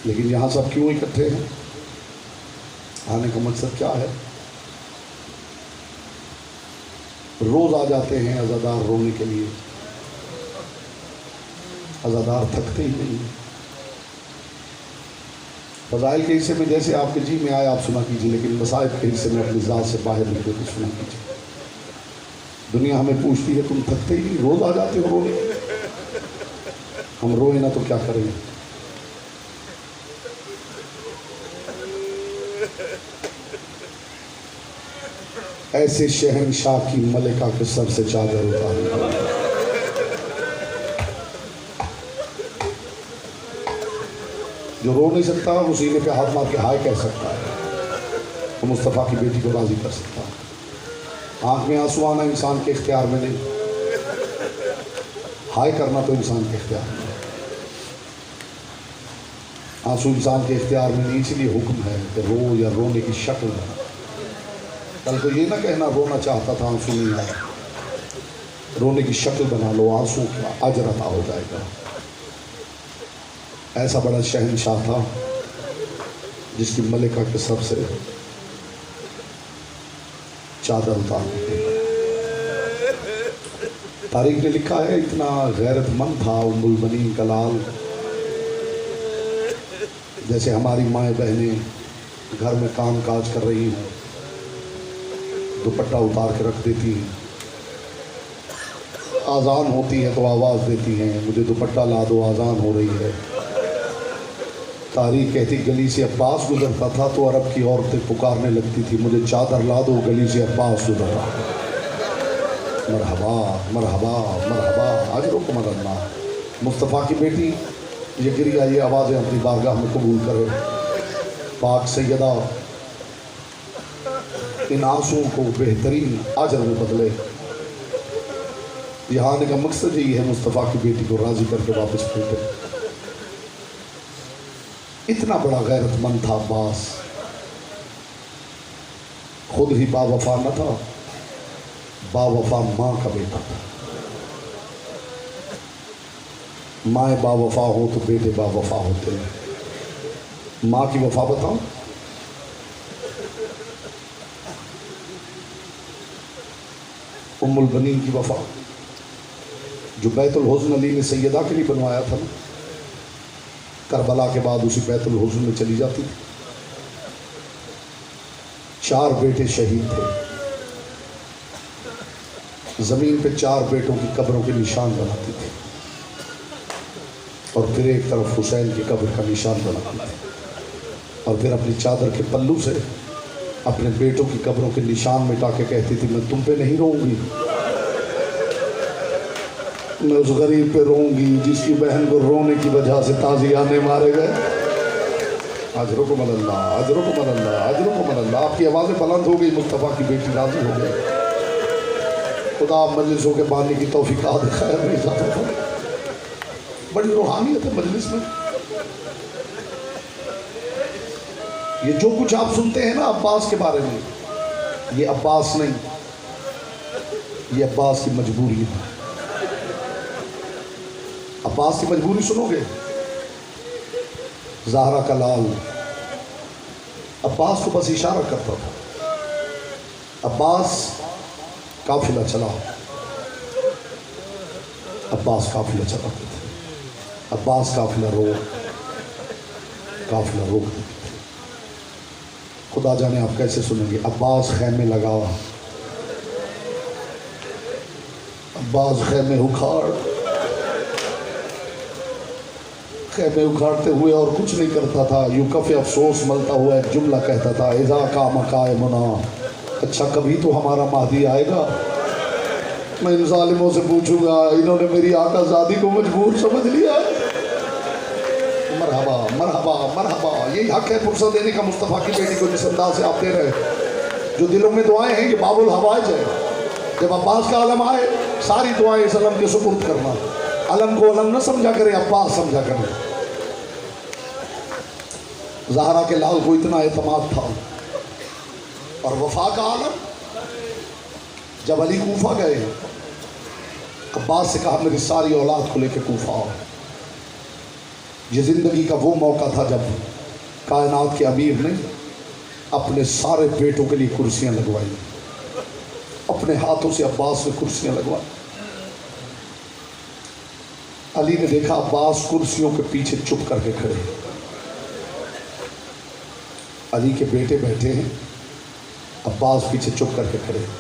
लेकिन यहां सब क्यों इकट्ठे हैं? आने का मकसद क्या है? रोज आ जाते हैं अज़ादार रोने के लिए। अज़ादार थकते ही नहीं। फज़ाइल के हिस्से में जैसे आपके जी में आए आप सुना कीजिए, लेकिन मसाइब के हिस्से में अपनी ज़ात से बाहर निकल के सुना कीजिए। दुनिया हमें पूछती है तुम थकते ही नहीं, रोज आ जाते हो रोने। हम रोए ना तो क्या करें? ऐसे शहंशाह की मलिका के सर से चादर उतारी। जो रो नहीं सकता वो सीने पे हाथ मार के हाय कह सकता है, तो मुस्तफ़ा की बेटी को राजी कर सकता है। आंख में आंसू आना इंसान के इख्तियार में नहीं, हाय करना तो इंसान के इख्तियार में। आंसू इंसान के इख्तियार में नहीं, इसलिए हुक्म है कि रो या रोने की शक्ल बना। कल को ये ना कहना रोना चाहता था आंसू नहीं आया, रोने की शक्ल बना लो, आंसू का अजर अता हो जाएगा। ऐसा बड़ा शहंशाह था जिसकी मलिका के सर से चादर उतार दी। तारीख ने लिखा है इतना गैरतमंद था उम्मुल बनीन का लाल, जैसे हमारी माएँ बहनें घर में काम काज कर रही हैं, दुपट्टा उतार के रख देती हैं, आज़ान होती है तो आवाज़ देती हैं मुझे दुपट्टा ला दो, आज़ान हो रही है। तारीख कहती गली से अब्बास गुजरता था तो अरब की औरतें पुकारने लगती थी मुझे चादर ला दो, गली से अब्बास गुजर रहा। मरहबा मरहबा मरहबा अजरों को मरना। मुस्तफ़ा की बेटी ये गिरिया ये आवाज़ें अपनी बारगाह में कबूल करे। पाक सैयदा इन आंसुओं को बेहतरीन अजर में बदले। यहाँ आने का मकसद यही है मुस्तफ़ा की बेटी को राज़ी करके वापस भेजे। इतना बड़ा गैरतमंद था अब्बास, खुद ही बावफा न था, बावफा माँ का बेटा था। माँ बावफा हो तो बेटे बावफा होते हैं। माँ की वफा बताओ, उम्मुल बनीन की वफा जो बैतुल हुज़्न अली ने सैयदा के लिए बनवाया था ना, करबला के बाद उसी बैतुल हुज़्न में चली जाती थी। 4 बेटे शहीद थे, ज़मीन पे 4 बेटों की कब्रों के निशान बनाती थी और फिर एक तरफ हुसैन की कब्र का निशान बनाती थी और फिर अपनी चादर के पल्लू से अपने बेटों की कब्रों के निशान मिटा के कहती थी मैं तुम पे नहीं रोऊंगी, मैं उस गरीब पे रोऊंगी जिसकी बहन को रोने की वजह से ताज़ियाने मारे गए। अजरों को मल्ला, अजरों को मल्ला, अजरों को मल्ला। आपकी आवाज़ें बुलंद हो गई, मुस्तफ़ा की बेटी राज़ी हो गई। खुदा मजलिसों के बानी की तौफीक दिखाया मेरे साथ। बड़ी रूहानियत है मजलिस में। ये जो कुछ आप सुनते हैं ना अब्बास के बारे में, ये अब्बास नहीं, ये अब्बास की मजबूरी है। अब्बास की मजबूरी सुनोगे। ज़हरा का लाल अब्बास को बस इशारा करता था। अब्बास काफिला चला, अब्बास काफिला चलाते थे, अब्बास काफिला रोक देते थे। खुदा जाने आप कैसे सुनेंगे। अब्बास खैमे लगा, अब्बास खैमे उखाड़, खैमे उखाड़ते हुए और कुछ नहीं करता था, यूं कफ़े अफसोस मलता हुआ एक जुमला कहता था इज़ा का मकाए मुना, अच्छा कभी तो हमारा महदी आएगा। मैं इन ज़ालिमों से पूछूंगा इन्होंने मेरी आकाज़ादी को मजबूर समझ लिया। मरहबा मरहबा मरहबा, यही हक है फुर्सत देने का मुस्तफ़ा की बेटी को जिस अंदाज से आप दे रहे हैं। जो दिलों में दुआएं हैं ये बाबुल हवाइज है। जब अब्बास का अलम आए सारी दुआएं इस अलम के सुपुर्द करना। अलम को अलम न समझा करें, अब्बास समझा करें। ज़हरा के लाल को इतना एतमाद था। और वफा का आलम, जब अली कूफा गए अब्बास से कहा मेरी सारी औलाद को लेकर कूफा आओ। ये ज़िंदगी का वो मौका था जब कायनात के अमीर ने अपने सारे बेटों के लिए कुर्सियां लगवाई, अपने हाथों से अब्बास ने कुर्सियां लगवाई। अली ने देखा अब्बास कुर्सियों के पीछे चुप करके खड़े हैं। अली के बेटे बैठे हैं, अब्बास पीछे चुप करके खड़े हैं।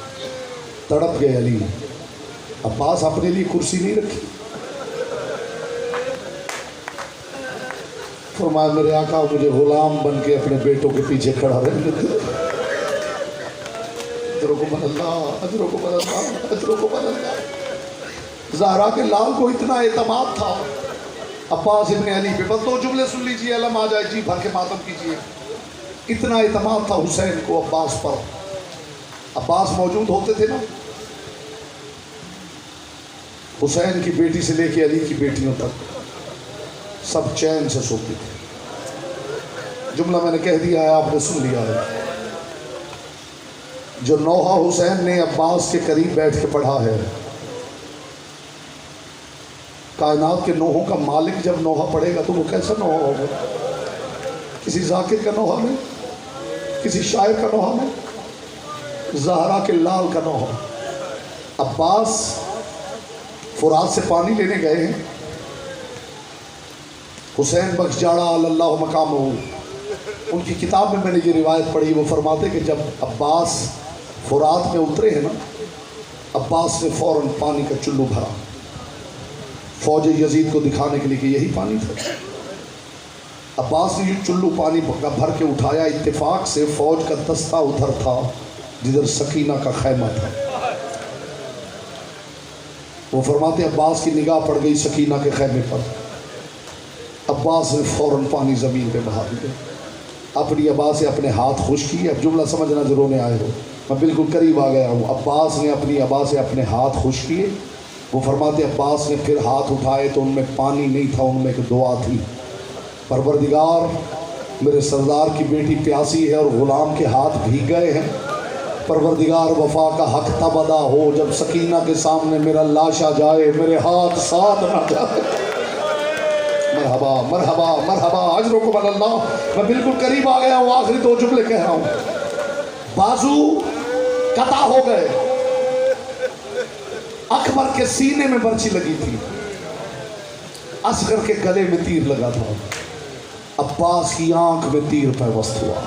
तड़प गए अली, अब्बास अपने लिए कुर्सी नहीं रखी। फरमाया मेरे आका मुझे गुलाम बन के अपने बेटों के पीछे खड़ा रहने दे। अजरों को बदलना, अजरों को बदलना, अजरों को बदलना। ज़हरा के लाल को इतना एतमाद था अब्बास इब्न अली पे, बस 2 जुमले सुन लीजिए, अलम आ जाए, जी भर के मातम कीजिए। इतना एतमाद था हुसैन को अब्बास पर। अब्बास मौजूद होते थे ना, हुसैन की बेटी से लेके अली की बेटियों तक सब चैन से सोते थे। जुमला मैंने कह दिया है, आपने सुन लिया है। जो नौहा हुसैन ने अब्बास के करीब बैठ के पढ़ा है, कायनात के नौहों का मालिक जब नौहा पढ़ेगा तो वो कैसा नौहा होगा? किसी जाकिर का नौहा नहीं, किसी शायर का नौहा नहीं, ज़हरा के लाल का नौहा। अब्बास फुरात से पानी लेने गए हैं। हुसैन बख्श जाड़ा अल्लाह मकाम हो, उनकी किताब में मैंने ये रिवायत पढ़ी। वो फरमाते कि जब अब्बास फुरात में उतरे हैं ना, अब्बास ने फ़ौरन पानी का चुल्लू भरा फ़ौज यजीद को दिखाने के लिए कि यही पानी था। अब्बास ने ये चुल्लू पानी का भर के उठाया। इत्तेफाक से फ़ौज का दस्ता उधर था जिधर सकीना का खैमा था। वो फरमाते अब्बास की निगाह पड़ गई सकीना के खैमे पर। अब्बास ने फ़ौरन पानी ज़मीन पे बहा दिया। अपनी अब्बास से अपने हाथ खुश किए। अब जुमला समझना जो रोने आए हो, मैं बिल्कुल करीब आ गया हूँ। अब्बास ने अपनी अब्बास से अपने हाथ खुश किए। वो फरमाते अब्बास ने फिर हाथ उठाए तो उनमें पानी नहीं था, उनमें एक दुआ थी। परवरदिगार, मेरे सरदार की बेटी प्यासी है और ग़ुलाम के हाथ भीग गए हैं। परवरदिगार, वफा का हक तब अदा हो जब सकीना के सामने मेरा लाशा जाए, मेरे हाथ साथ ना जाए। मरहबा मरहबा मरहबा, अजरों को बदलना। मैं बिल्कुल करीब आ गया हूँ, आखिरी 2 जुमले कह रहा हूँ। बाजू कता हो गए। अकबर के सीने में बर्छी लगी थी, असगर के गले में तीर लगा था, अब्बास की आंख में तीर पैवस्त हुआ।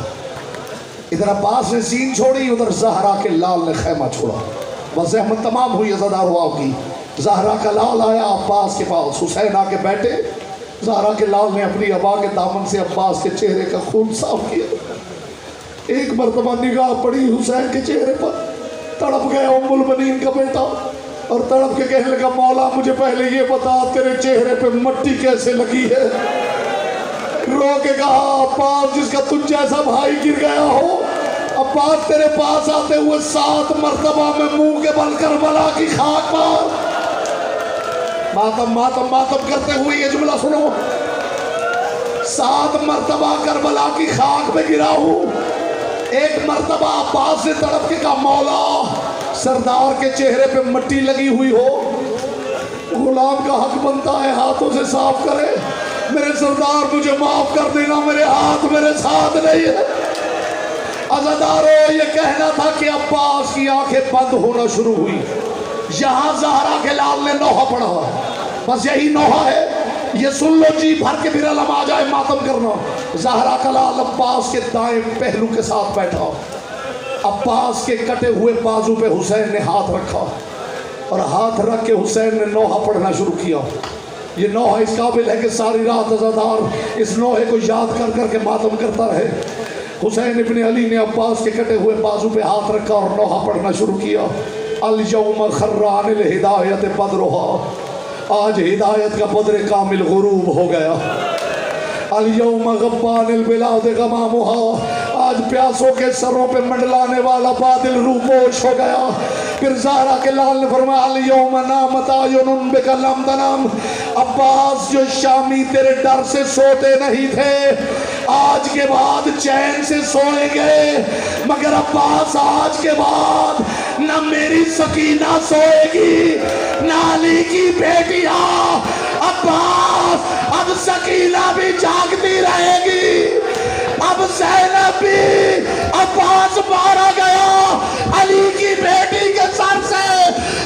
इधर अब्बास ने सीन छोड़ी, उधर ज़हरा के लाल ने खैमा छोड़ा। बस अहमद तमाम हुई अज़ादार की। ज़हरा का लाल आया अब्बास के पास, हुसैन आके बैठे। ज़हरा के लाल ने अपनी अबा के दामन से अब्बास के चेहरे का खून साफ किया। एक मरतबा निगाह पड़ी हुसैन के चेहरे पर, तड़प गया उम्मुल बनीन का बेटा और तड़प के कहने लगा, मौला मुझे पहले ये बता तेरे चेहरे पे मट्टी कैसे लगी है। रो के कहा, अब्बास जिसका तुझ जैसा भाई गिर गया हो, अब्बास तेरे पास आते हुए 7 मरतबा में मुंह के बल करबला की खाक पर मातम मातम मातम करते हुए ये जुमला सुनो, 7 मरतबा करबला की खाक में गिरा हूँ। एक मरतबा अब्बास से तड़प के कहा, मौला सरदार के चेहरे पे मट्टी लगी हुई हो, गुलाम का हक बनता है हाथों से साफ करे। मेरे सरदार मुझे माफ कर देना, मेरे हाथ मेरे साथ नहीं है। अज़ादारों, ये कहना था कि अब्बास की आंखें बंद होना शुरू हुई। यहाँ ज़हरा के लाल ने नौहा पढ़ा, बस यही नौहा है, ये सुन लो जी भर के फिर अलम आ जाए मातम करना। ज़हरा का लाल अब्बास के दाएं पहलू के साथ बैठा, अब्बास के कटे हुए बाजू पे हुसैन ने हाथ रखा और हाथ रख के हुसैन ने नौहा पढ़ना शुरू किया। ये नौहा इस काबिल है कि सारी रात अज़ादार इस नौहे को याद कर कर के मातम करता रहे। हुसैन इब्न अली ने अब्बास के कटे हुए बाजू पे हाथ रखा और नौहा पढ़ना शुरू किया। अल यौम खर्रानिल हिदायत बदरुहा, आज हिदायत का बदर कामिल गुरूब हो गया। अल यौम गब्बानिल बिलाद गमामुहा, आज प्यासों के सरों पे मंडलाने वाला बादल रूपोश हो गया। फिर ज़हरा के लाल ने फरमाया, अल यौम नामत आयुनुन बिकलम तनाम, अब्बास जो शामी तेरे डर से सोते नहीं थे, आज के बाद चैन से सोएंगे। मगर अब्बास आज के बाद न मेरी सकीना सोएगी न अली की बेटियां। अब्बास अब सकीना भी जागती रहेगी, अब ज़ैनब भी अब्बास मारा गया, अली की बेटी के सर से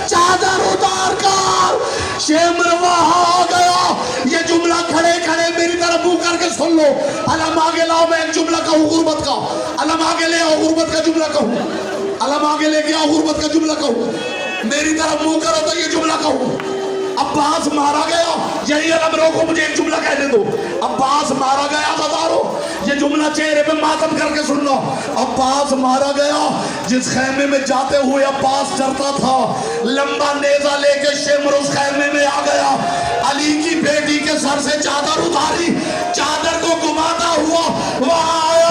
चादर उतार कर शेमर वहां आ गया। ये जुमला खड़े खड़े मेरी तरफ मुंह करके सुन लो। अलम आगे लाओ, मैं एक जुमला कहूँ गुर्बत का। अलम आगे ले आओ, गुर्बत का जुमला कहूँ। अलम आगे लेके आओ, गुर्बत का जुमला कहूँ। मेरी तरफ मुंह करो तो ये जुमला कहूँ। अब्बास मारा गया, यही अलम रोको, मुझे एक जुमला कहने दो। अब्बास मारा गया हजारों, ये जुमला चेहरे पे मातम करके सुन लो। अब्बास मारा गया, जिस खैमे में जाते हुए अब्बास डरता था, लंबा नेजा लेके शेमर उस खैमे में आ गया। अली की बेटी के सर से चादर उतारी, चादर को घुमाता हुआ वहां आया